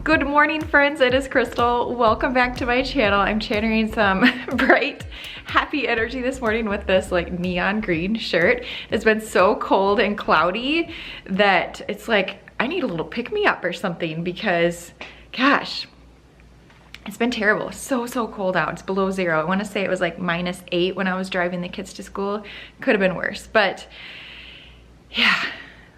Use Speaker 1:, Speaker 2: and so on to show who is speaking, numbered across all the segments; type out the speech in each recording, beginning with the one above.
Speaker 1: Good morning, friends. It is Crystal. Welcome back to my channel. I'm channeling some bright, happy energy this morning with this like neon green shirt. It's been so cold and cloudy that it's like I need a little pick-me-up or something because, gosh, it's been terrible. So cold out. It's below zero. I want to say it was like -8 when I was driving the kids to school. Could have been worse, but yeah.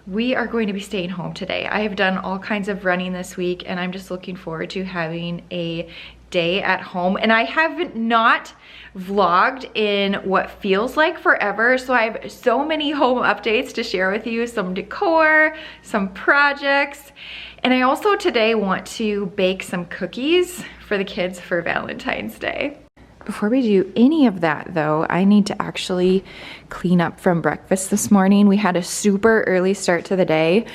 Speaker 1: We are going to be staying home today. I have done all kinds of running this week and I'm just looking forward to having a day at home. And I have not vlogged in what feels like forever. So I have so many home updates to share with you, some decor, some projects. And I also today want to bake some cookies for the kids for Valentine's Day. Before we do any of that though, I need to actually clean up from breakfast this morning. We had a super early start to the day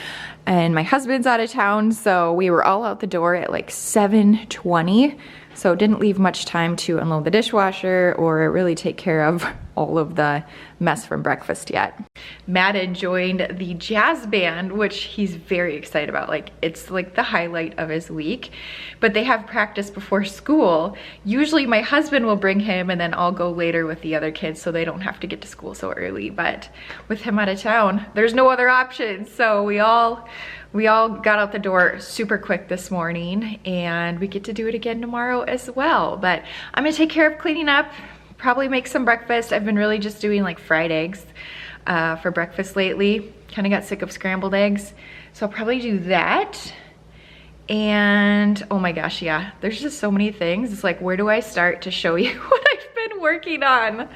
Speaker 1: and my husband's out of town, so we were all out the door at like 7:20. So it didn't leave much time to unload the dishwasher or really take care of all of the mess from breakfast yet. Madden joined the jazz band, which he's very excited about. Like, it's like the highlight of his week. But they have practice before school. Usually my husband will bring him and then I'll go later with the other kids so they don't have to get to school so early. But with him out of town, there's no other option. So we all got out the door super quick this morning and we get to do it again tomorrow as well. But I'm gonna take care of cleaning up, probably make some breakfast. I've been really just doing like fried eggs for breakfast lately. Kind of got sick of scrambled eggs. So I'll probably do that. And oh my gosh, yeah, there's just so many things. It's like, where do I start to show you what I've been working on?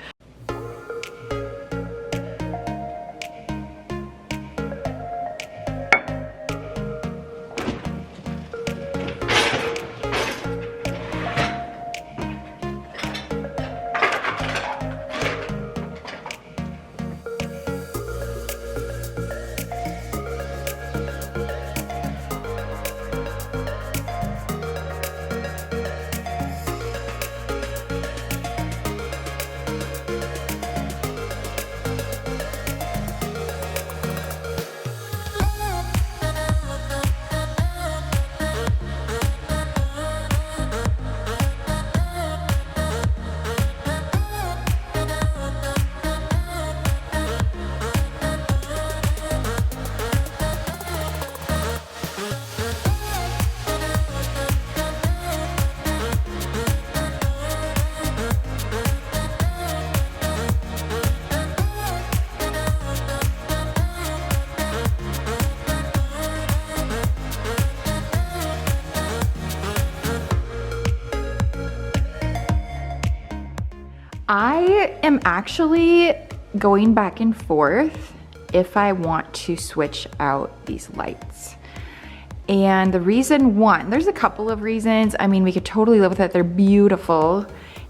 Speaker 1: I am actually going back and forth if I want to switch out these lights. And the reason, one, there's a couple of reasons. I mean, we could totally live with it. They're beautiful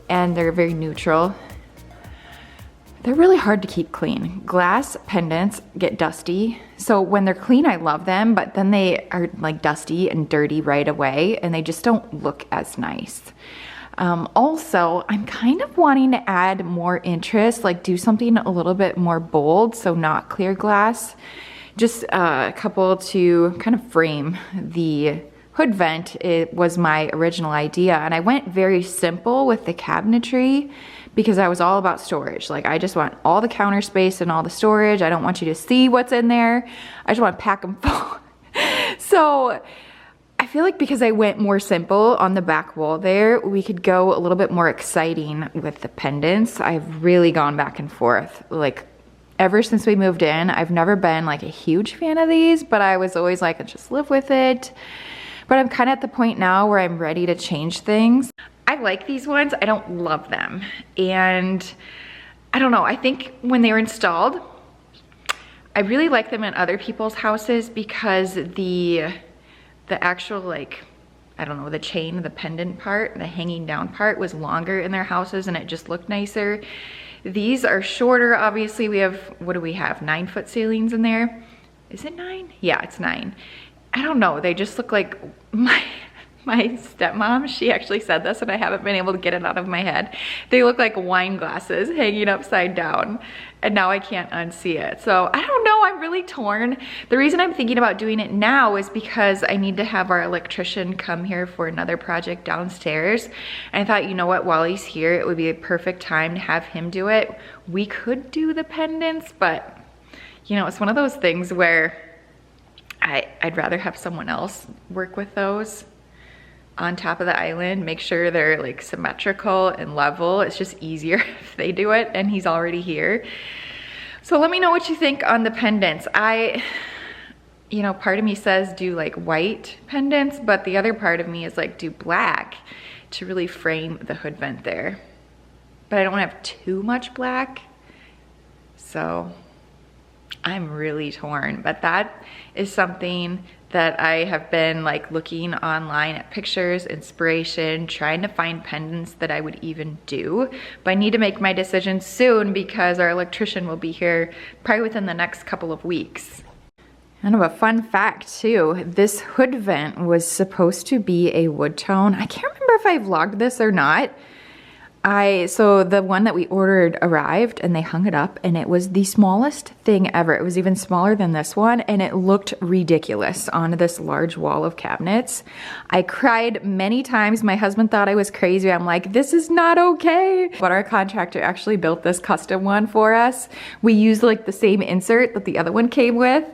Speaker 1: and they're very neutral. They're really hard to keep clean. Glass pendants get dusty. So when they're clean, I love them, but then they are like dusty and dirty right away and they just don't look as nice. Also, I'm kind of wanting to add more interest, like do something a little bit more bold, so not clear glass. Just a couple to kind of frame the hood vent. It was my original idea, and I went very simple with the cabinetry because I was all about storage. Like, I just want all the counter space and all the storage. I don't want you to see what's in there. I just want to pack them full. So I feel like because I went more simple on the back wall there, we could go a little bit more exciting with the pendants. I've really gone back and forth. Like, ever since we moved in, I've never been like a huge fan of these, but I was always like, I'll just live with it. But I'm kind of at the point now where I'm ready to change things. I like these ones, I don't love them. And I don't know, I think when they were installed, I really like them in other people's houses because the actual, like, I don't know, the chain, the pendant part, the hanging down part was longer in their houses and it just looked nicer. These are shorter, obviously. We have, what do we have, 9-foot ceilings in there? Is it 9? Yeah, it's 9. I don't know, they just look like my stepmom, she actually said this and I haven't been able to get it out of my head. They look like wine glasses hanging upside down and now I can't unsee it. So I don't know, I'm really torn. The reason I'm thinking about doing it now is because I need to have our electrician come here for another project downstairs. And I thought, you know what, while he's here, it would be a perfect time to have him do it. We could do the pendants, but you know, it's one of those things where I'd rather have someone else work with those on top of the island, make sure they're like symmetrical and level. It's just easier if they do it and he's already here. So let me know what you think on the pendants. You know, part of me says do like white pendants, but the other part of me is like do black to really frame the hood vent there. But I don't want to have too much black. So I'm really torn, but that is something that I have been like looking online at pictures, inspiration, trying to find pendants that I would even do. But I need to make my decision soon because our electrician will be here probably within the next couple of weeks. Kind of a fun fact too, this hood vent was supposed to be a wood tone. I can't remember if I vlogged this or not. So the one that we ordered arrived and they hung it up and it was the smallest thing ever. It was even smaller than this one and it looked ridiculous on this large wall of cabinets. I cried many times. My husband thought I was crazy. I'm like, this is not okay. But our contractor actually built this custom one for us. We used like the same insert that the other one came with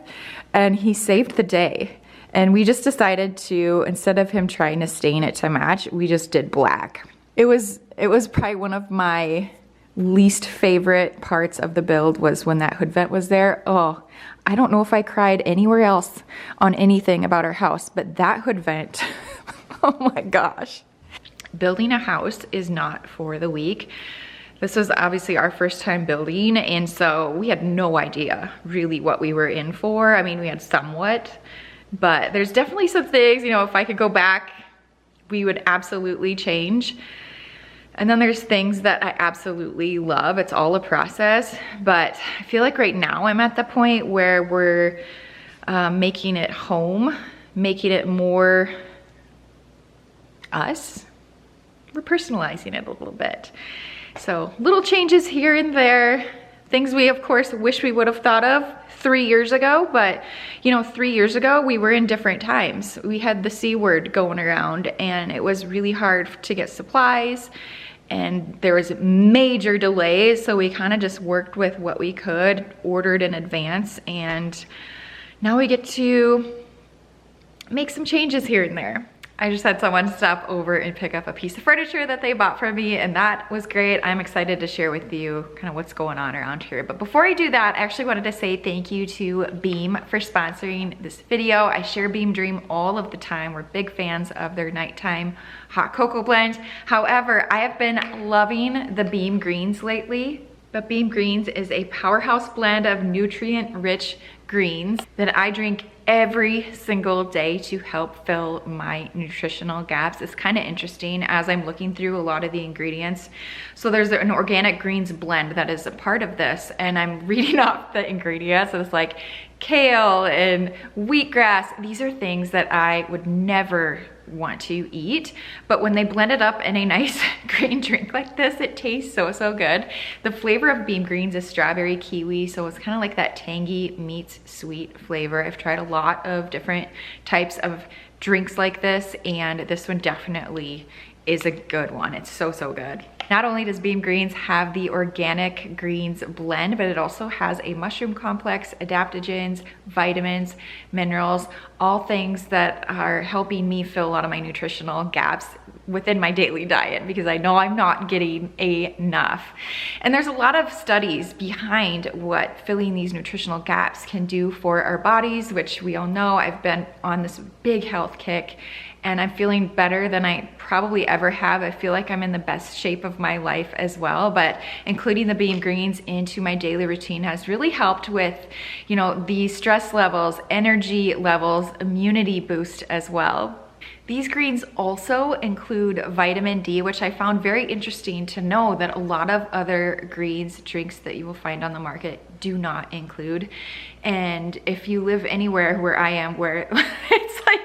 Speaker 1: and he saved the day. And we just decided to, instead of him trying to stain it to match, we just did black. It was probably one of my least favorite parts of the build was when that hood vent was there. Oh, I don't know if I cried anywhere else on anything about our house, but that hood vent, oh my gosh. Building a house is not for the weak. This was obviously our first time building, and so we had no idea really what we were in for. I mean, we had somewhat, but there's definitely some things, you know, if I could go back, we would absolutely change. And then there's things that I absolutely love. It's all a process, but I feel like right now I'm at the point where we're making it home, making it more us. We're personalizing it a little bit. So little changes here and there, things we of course wish we would have thought of 3 years ago, but you know, 3 years ago we were in different times. We had the C word going around and it was really hard to get supplies and there was major delays, so we kind of just worked with what we could, ordered in advance, and now we get to make some changes here and there. I just had someone stop over and pick up a piece of furniture that they bought from me, and that was great. I'm excited to share with you kind of what's going on around here. But before I do that, I actually wanted to say thank you to Beam for sponsoring this video. I share Beam Dream all of the time. We're big fans of their nighttime hot cocoa blend. However, I have been loving the Beam Greens lately. But Beam Greens is a powerhouse blend of nutrient-rich greens that I drink every single day to help fill my nutritional gaps. It's kind of interesting as I'm looking through a lot of the ingredients. So there's an organic greens blend that is a part of this, and I'm reading off the ingredients. So it's like kale and wheatgrass. These are things that I would never want to eat, but when they blend it up in a nice green drink like this, it tastes so good. The flavor of Beam Greens is strawberry kiwi, so it's kind of like that tangy meets sweet flavor. I've tried a lot of different types of drinks like this, and this one definitely is a good one. It's so good. Not only does Beam Greens have the organic greens blend, but it also has a mushroom complex, adaptogens, vitamins, minerals, all things that are helping me fill a lot of my nutritional gaps within my daily diet, because I know I'm not getting enough. And there's a lot of studies behind what filling these nutritional gaps can do for our bodies, which we all know. I've been on this big health kick and I'm feeling better than I probably ever have. I feel like I'm in the best shape of my life as well, but including the Beam Greens into my daily routine has really helped with, you know, the stress levels, energy levels, immunity boost as well. These greens also include vitamin D, which I found very interesting to know that a lot of other greens drinks that you will find on the market do not include. And if you live anywhere where I am, where it's like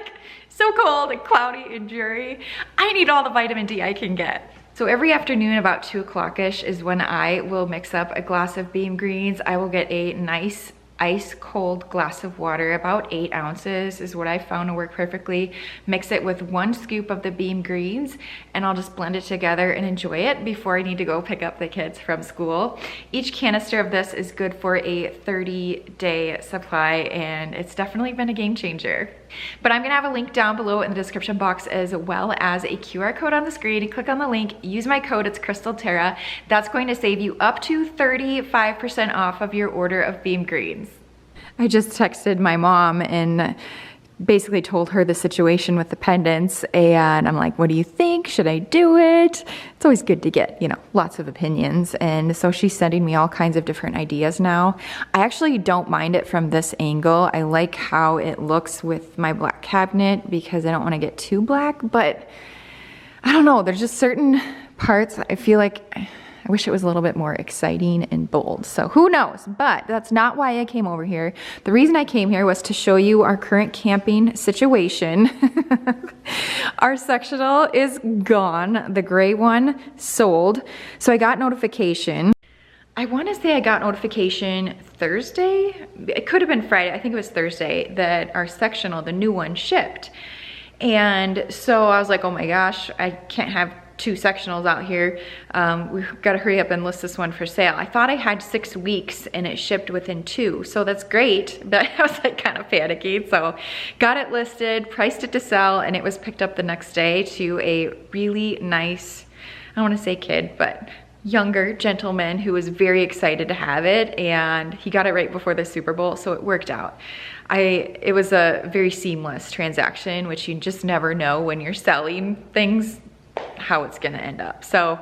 Speaker 1: so cold and cloudy and dreary, I need all the vitamin D I can get. So every afternoon about 2 o'clock-ish is when I will mix up a glass of Beam Greens. I will get a nice ice cold glass of water, about 8 ounces is what I found to work perfectly. Mix it with 1 scoop of the beam greens, and I'll just blend it together and enjoy it before I need to go pick up the kids from school. Each canister of this is good for a 30-day supply, and it's definitely been a game changer. But I'm gonna have a link down below in the description box, as well as a QR code on the screen. Click on the link, use my code, it's Crystal Tara. That's going to save you up to 35% off of your order of beam greens. I just texted my mom and basically told her the situation with the pendants, and I'm like, what do you think? Should I do it? It's always good to get, you know, lots of opinions. And so she's sending me all kinds of different ideas now. I actually don't mind it from this angle. I like how it looks with my black cabinet because I don't want to get too black, but I don't know, there's just certain parts I feel like I wish it was a little bit more exciting and bold. So who knows? But that's not why I came over here. The reason I came here was to show you our current camping situation. Our sectional is gone. The gray one sold. So I got notification. I want to say I got notification Thursday. It could have been Friday. I think it was Thursday that our sectional, the new one, shipped. And so I was like, oh my gosh, I can't have 2 sectionals out here. We've got to hurry up and list this one for sale. I thought I had 6 weeks and it shipped within 2, so that's great, but I was like kind of panicking. So got it listed, priced it to sell, and it was picked up the next day to a really nice, I don't want to say kid, but younger gentleman who was very excited to have it, and he got it right before the Super Bowl, so it worked out. It was a very seamless transaction, which you just never know when you're selling things how it's gonna end up. So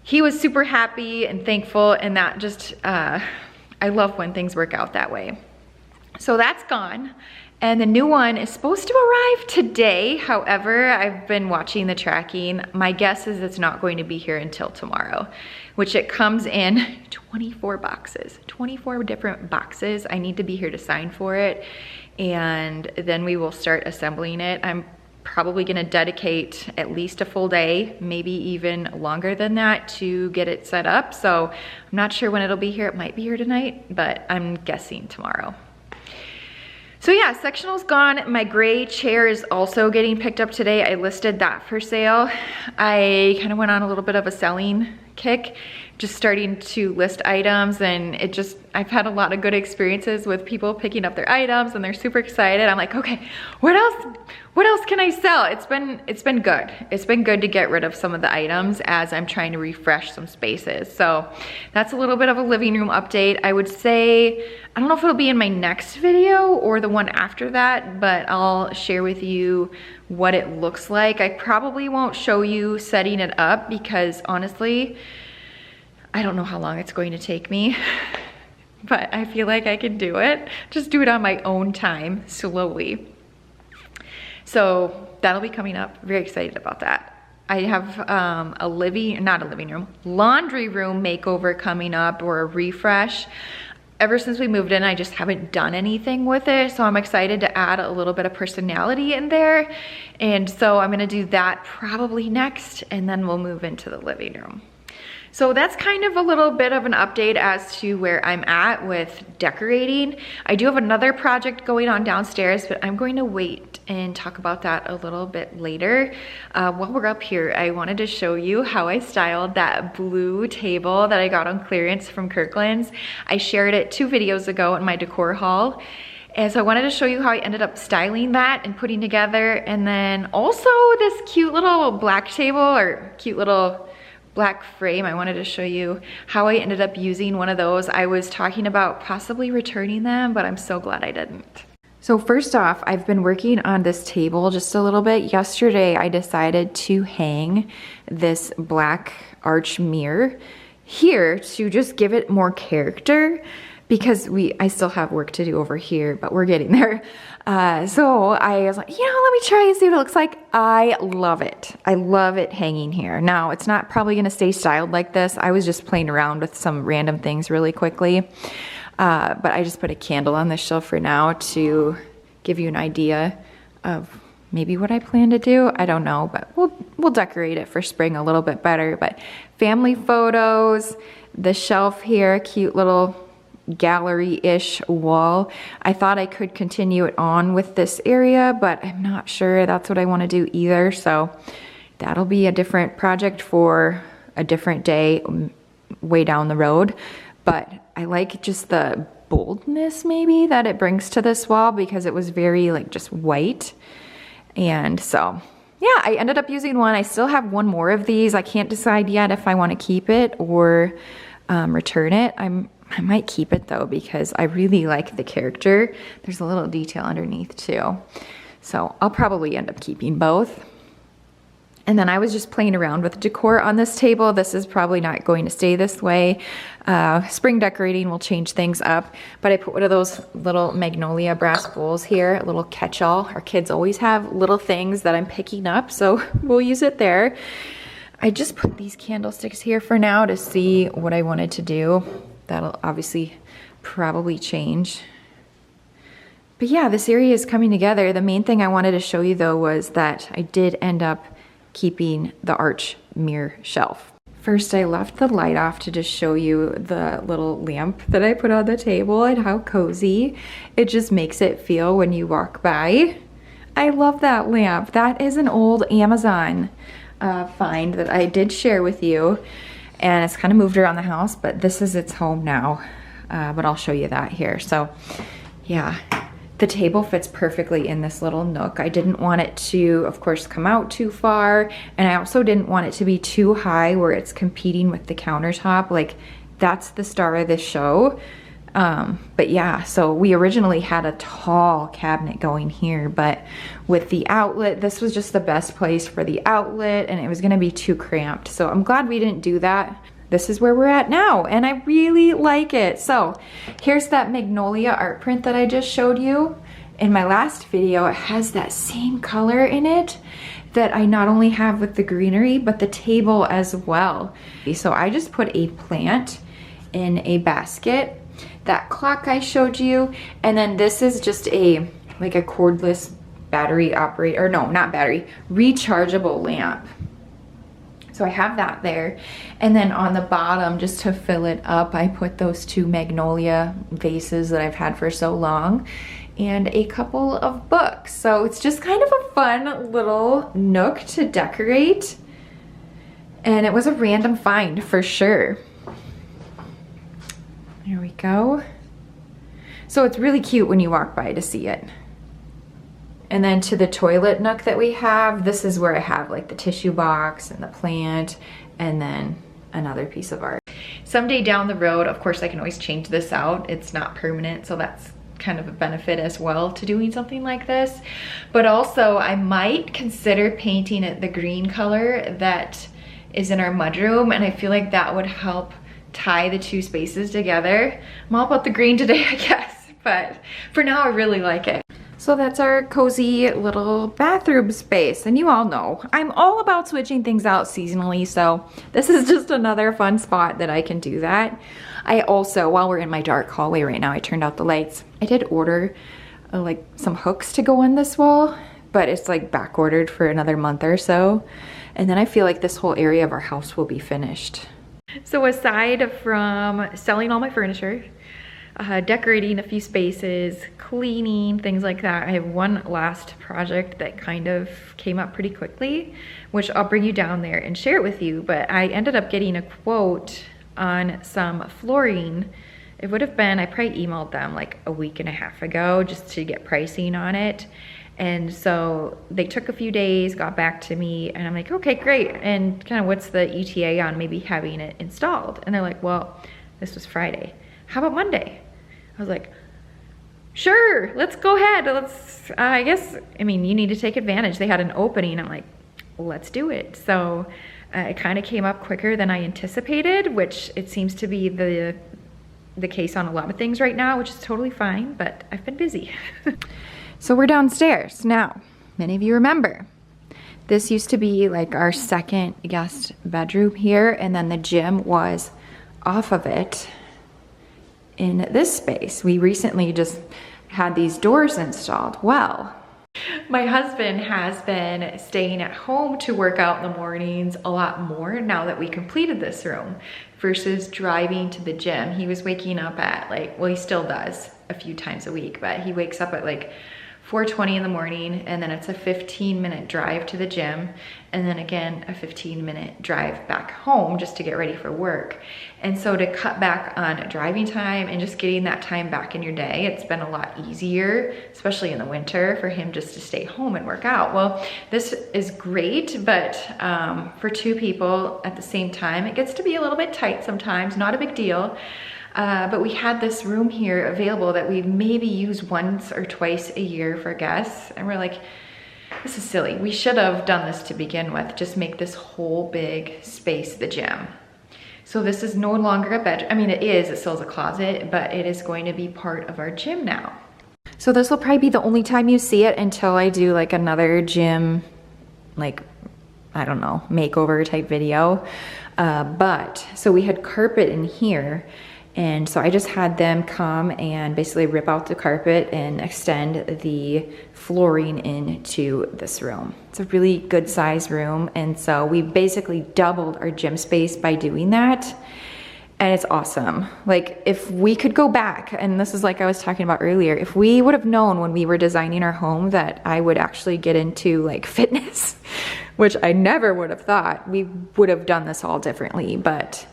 Speaker 1: he was super happy and thankful, and that just, I love when things work out that way. So that's gone, and the new one is supposed to arrive today. However, I've been watching the tracking. My guess is it's not going to be here until tomorrow, which it comes in 24 boxes, 24 different boxes. I need to be here to sign for it, and then we will start assembling it. I'm probably gonna dedicate at least a full day, maybe even longer than that, to get it set up. So I'm not sure when it'll be here. It might be here tonight, but I'm guessing tomorrow. So yeah, sectional's gone. My gray chair is also getting picked up today. I listed that for sale. I kind of went on a little bit of a selling kick, just starting to list items, and I've had a lot of good experiences with people picking up their items and they're super excited. I'm like, okay, what else can I sell? It's been good. It's been good to get rid of some of the items as I'm trying to refresh some spaces. So that's a little bit of a living room update. I would say, I don't know if it'll be in my next video or the one after that, but I'll share with you what it looks like. I probably won't show you setting it up because honestly, I don't know how long it's going to take me, but I feel like I can do it. Just do it on my own time, slowly. So that'll be coming up. Very excited about that. I have laundry room makeover coming up, or a refresh. Ever since we moved in, I just haven't done anything with it. So I'm excited to add a little bit of personality in there. And so I'm gonna do that probably next, and then we'll move into the living room. So that's kind of a little bit of an update as to where I'm at with decorating. I do have another project going on downstairs, but I'm going to wait and talk about that a little bit later. While we're up here, I wanted to show you how I styled that blue table that I got on clearance from Kirkland's. I shared it 2 videos ago in my decor haul. And so I wanted to show you how I ended up styling that and putting together. And then also this cute little black table, or cute little black frame. I wanted to show you how I ended up using one of those. I was talking about possibly returning them, but I'm so glad I didn't. So first off, I've been working on this table just a little bit. Yesterday, I decided to hang this black arch mirror here to just give it more character, because I still have work to do over here, but we're getting there. So I was like, let me try and see what it looks like. I love it. I love it hanging here. Now, it's not probably gonna stay styled like this. I was just playing around with some random things really quickly. But I just put a candle on this shelf for now to give you an idea of maybe what I plan to do. I don't know, but we'll decorate it for spring a little bit better. But family photos, the shelf here, cute little gallery-ish wall. I thought I could continue it on with this area, but I'm not sure that's what I want to do either. So that'll be a different project for a different day way down the road. But I like just the boldness maybe that it brings to this wall because it was very like just white. And so yeah, I ended up using one. I still have one more of these. I can't decide yet if I want to keep it or return it. I might keep it though because I really like the character. There's a little detail underneath too. So I'll probably end up keeping both. And then I was just playing around with decor on this table. This is probably not going to stay this way. Spring decorating will change things up. But I put one of those little magnolia brass bowls here, a little catch-all. Our kids always have little things that I'm picking up, so we'll use it there. I just put these candlesticks here for now to see what I wanted to do. That'll obviously probably change. But yeah, this area is coming together. The main thing I wanted to show you though was that I did end up keeping the arch mirror shelf. First, I left the light off to just show you the little lamp that I put on the table and how cozy it just makes it feel when you walk by. I love that lamp. That is an old Amazon find that I did share with you, and it's kind of moved around the house, but this is its home now. But I'll show you that here. So yeah, the table fits perfectly in this little nook. I didn't want it to, of course, come out too far, and I also didn't want it to be too high where it's competing with the countertop. Like, that's the star of this show. But yeah, so we originally had a tall cabinet going here, but with the outlet, this was just the best place for the outlet, and it was gonna be too cramped. So I'm glad we didn't do that. This is where we're at now, and I really like it. So here's that magnolia art print that I just showed you. In my last video, it has that same color in it that I not only have with the greenery, but the table as well. So I just put a plant in a basket, that clock I showed you, and then this is just a, like a cordless battery operate, or no, not battery, rechargeable lamp. So I have that there. And then on the bottom, just to fill it up, I put those two magnolia vases that I've had for so long and a couple of books. So it's just kind of a fun little nook to decorate. And it was a random find for sure. There we go. So it's really cute when you walk by to see it. And then to the toilet nook that we have, this is where I have like the tissue box and the plant and then another piece of art. Someday down the road, of course, I can always change this out. It's not permanent, so that's kind of a benefit as well to doing something like this. But also I might consider painting it the green color that is in our mudroom, and I feel like that would help tie the two spaces together. I'm all about the green today, I guess, but for now I really like it. So that's our cozy little bathroom space, and you all know I'm all about switching things out seasonally, so this is just another fun spot that I can do that. I also, while we're in my dark hallway right now, I turned out the lights. I did order like some hooks to go on this wall, but it's like back ordered for another month or so, and then I feel like this whole area of our house will be finished. So aside from selling all my furniture, decorating a few spaces, cleaning, things like that, I have one last project that kind of came up pretty quickly, which I'll bring you down there and share it with you. But I ended up getting a quote on some flooring. It would have been, I probably emailed them like a week and a half ago just to get pricing on it. And so they took a few days, got back to me, and I'm like, okay, great. And kind of what's the ETA on maybe having it installed? And they're like, well, this was Friday. How about Monday? I was like, sure, let's go ahead. Let's, I guess, I mean, you need to take advantage. They had an opening. I'm like, let's do it. So it kind of came up quicker than I anticipated, which it seems to be the case on a lot of things right now, which is totally fine, but I've been busy. So we're downstairs. Now, many of you remember, this used to be like our second guest bedroom here, and then the gym was off of it. In this space, we recently just had these doors installed. Well, My husband has been staying at home to work out in the mornings a lot more now that we completed this room versus driving to the gym. He was waking up at like, well, he still does a few times a week, but he wakes up at like 4:20 in the morning, and then it's a 15-minute drive to the gym, and then again a 15-minute drive back home just to get ready for work. And so to cut back on driving time and just getting that time back in your day, it's been a lot easier, especially in the winter, for him just to stay home and work out. Well, this is great, but for two people at the same time, it gets to be a little bit tight sometimes. Not a big deal. But we had this room here available that we maybe use once or twice a year for guests. And we're like, this is silly. We should have done this to begin with, just make this whole big space the gym. So this is no longer a bedroom. I mean, it still is a closet, but it is going to be part of our gym now. So this will probably be the only time you see it until I do like another gym, like, I don't know, makeover type video. So we had carpet in here. And so I just had them come and basically rip out the carpet and extend the flooring into this room. It's a really good size room. And so we basically doubled our gym space by doing that. And it's awesome. Like, if we could go back, and this is like I was talking about earlier, if we would have known when we were designing our home that I would actually get into like fitness, which I never would have thought, we would have done this all differently. But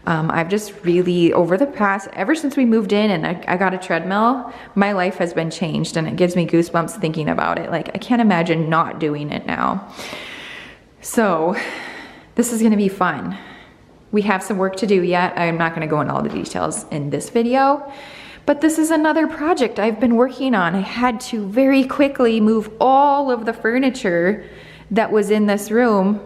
Speaker 1: I've just really, ever since we moved in and I got a treadmill, my life has been changed, and it gives me goosebumps thinking about it. Like, I can't imagine not doing it now. So this is gonna be fun. We have some work to do yet. I'm not gonna go into all the details in this video, but this is another project I've been working on. I had to very quickly move all of the furniture that was in this room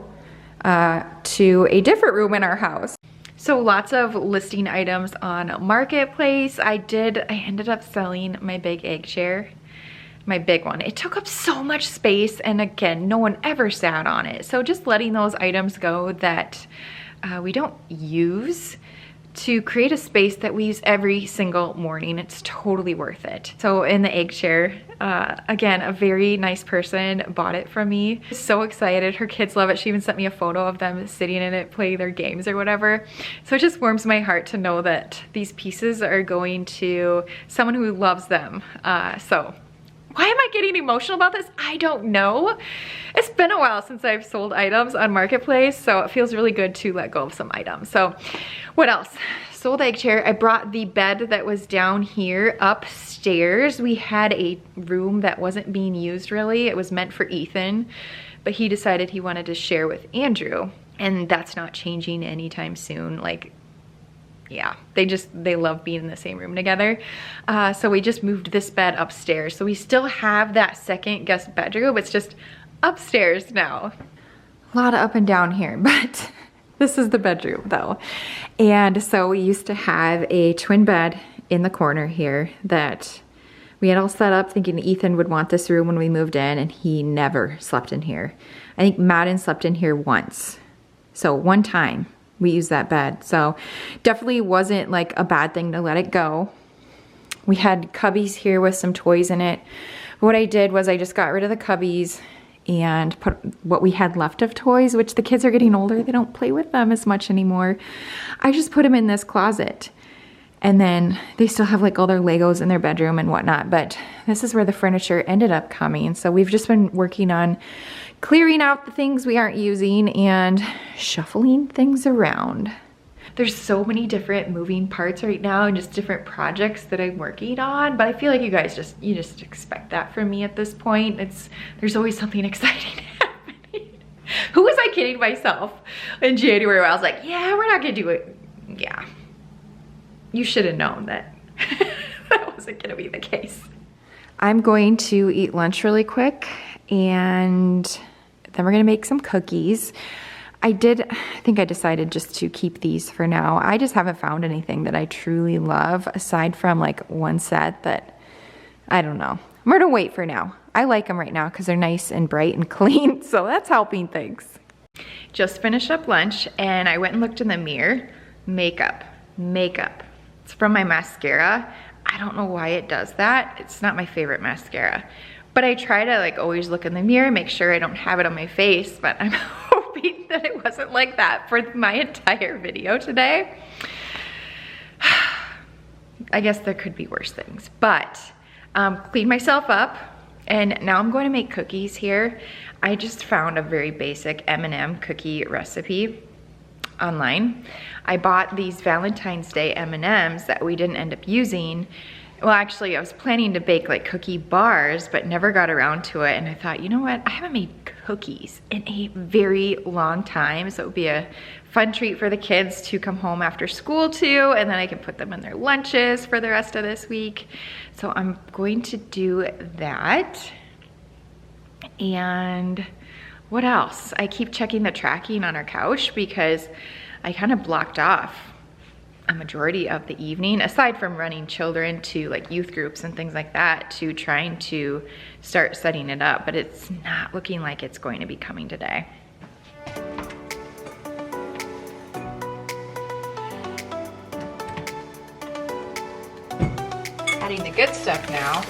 Speaker 1: to a different room in our house. So lots of listing items on Marketplace. I ended up selling my big egg chair, my big one. It took up so much space, and again, no one ever sat on it. So just letting those items go that we don't use to create a space that we use every single morning. It's totally worth it. So in the egg chair, again, a very nice person bought it from me. So excited. Her kids love it. She even sent me a photo of them sitting in it, playing their games or whatever. So it just warms my heart to know that these pieces are going to someone who loves them. So why am I getting emotional about this? I don't know. It's been a while since I've sold items on Marketplace, so it feels really good to let go of some items. So what else? Sold egg chair. I brought the bed that was down here upstairs. We had a room that wasn't being used really. It was meant for Ethan, but he decided he wanted to share with Andrew, and that's not changing anytime soon. Like, yeah, they love being in the same room together. So we just moved this bed upstairs. So we still have that second guest bedroom. It's just upstairs now. A lot of up and down here, but this is the bedroom though. And so we used to have a twin bed in the corner here that we had all set up thinking Ethan would want this room when we moved in, and he never slept in here. I think Madden slept in here once. So one time we used that bed. So definitely wasn't like a bad thing to let it go. We had cubbies here with some toys in it. What I did was I just got rid of the cubbies and put what we had left of toys, which the kids are getting older. They don't play with them as much anymore. I just put them in this closet. And then they still have like all their Legos in their bedroom and whatnot. But this is where the furniture ended up coming. So we've just been working on clearing out the things we aren't using and shuffling things around. There's so many different moving parts right now and just different projects that I'm working on, but I feel like you guys just expect that from me at this point. There's always something exciting happening. Who was I kidding myself in January where I was like, yeah, we're not gonna do it. Yeah, you should have known that that wasn't gonna be the case. I'm going to eat lunch really quick, and then we're gonna make some cookies. I think I decided just to keep these for now. I just haven't found anything that I truly love aside from like one set that, I don't know. I'm gonna wait for now. I like them right now because they're nice and bright and clean, so that's helping things. Just finished up lunch and I went and looked in the mirror. Makeup. It's from my mascara. I don't know why it does that. It's not my favorite mascara, But I try to like always look in the mirror, make sure I don't have it on my face, but I'm hoping that it wasn't like that for my entire video today. I guess there could be worse things, but cleaned myself up, and now I'm going to make cookies here. I just found a very basic M&M cookie recipe online. I bought these Valentine's Day M&Ms that we didn't end up using. Well, actually, I was planning to bake like cookie bars, but never got around to it. And I thought, you know what? I haven't made cookies in a very long time. So it would be a fun treat for the kids to come home after school to, and then I can put them in their lunches for the rest of this week. So I'm going to do that. And what else? I keep checking the tracking on our couch because I kind of blocked off a majority of the evening, aside from running children to like youth groups and things like that, to trying to start setting it up, but it's not looking like it's going to be coming today. Adding the good stuff now.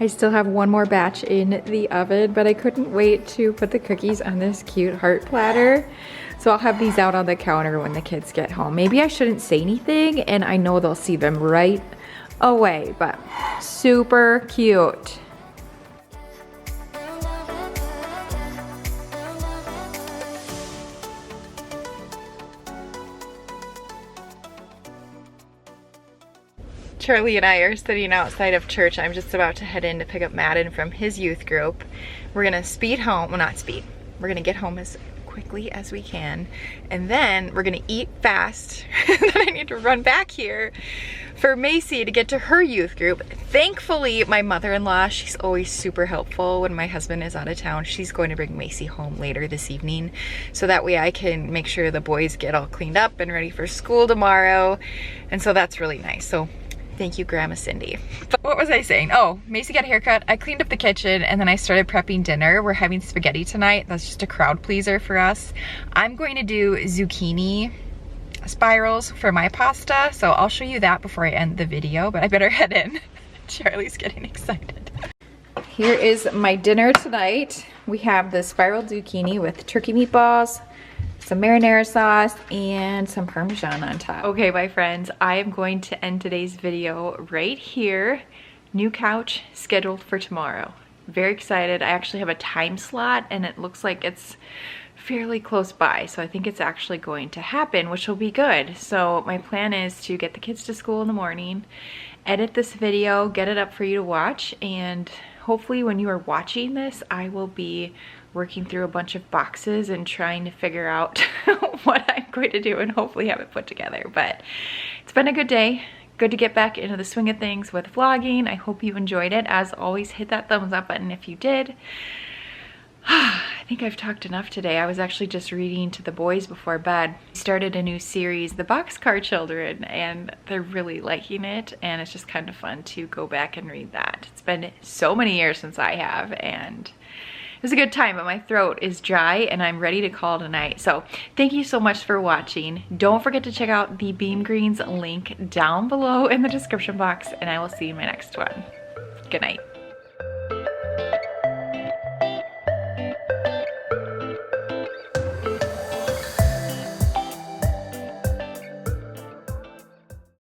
Speaker 1: I still have one more batch in the oven, but I couldn't wait to put the cookies on this cute heart platter. So I'll have these out on the counter when the kids get home. Maybe I shouldn't say anything, and I know they'll see them right away, but super cute. Charlie and I are sitting outside of church. I'm just about to head in to pick up Madden from his youth group. We're gonna speed home, well, not speed. We're gonna get home as quickly as we can, and then we're gonna eat fast. Then I need to run back here for Macy to get to her youth group. Thankfully, my mother-in-law, she's always super helpful when my husband is out of town. She's going to bring Macy home later this evening, so that way I can make sure the boys get all cleaned up and ready for school tomorrow. And so that's really nice. So thank you, Grandma Cindy. But what was I saying? Oh, Macy got a haircut. I cleaned up the kitchen, and then I started prepping dinner. We're having spaghetti tonight. That's just a crowd pleaser for us. I'm going to do zucchini spirals for my pasta, so I'll show you that before I end the video, but I better head in. Charlie's getting excited. Here is my dinner tonight. We have the spiral zucchini with turkey meatballs, some marinara sauce, and some Parmesan on top. Okay, my friends, I am going to end today's video right here. New couch scheduled for tomorrow. Very excited. I actually have a time slot, and it looks like it's fairly close by, so I think it's actually going to happen, which will be good. So my plan is to get the kids to school in the morning, edit this video, get it up for you to watch, and hopefully when you are watching this, I will be working through a bunch of boxes and trying to figure out what I'm going to do and hopefully have it put together. But it's been a good day. Good to get back into the swing of things with vlogging. I hope you enjoyed it. As always, hit that thumbs up button if you did. I think I've talked enough today. I was actually just reading to the boys before bed. We started a new series, The Boxcar Children, and they're really liking it, and it's just kind of fun to go back and read that. It's been so many years since I have, and it was a good time, but my throat is dry and I'm ready to call it a night. So thank you so much for watching. Don't forget to check out the Beam Greens link down below in the description box, and I will see you in my next one. Good night.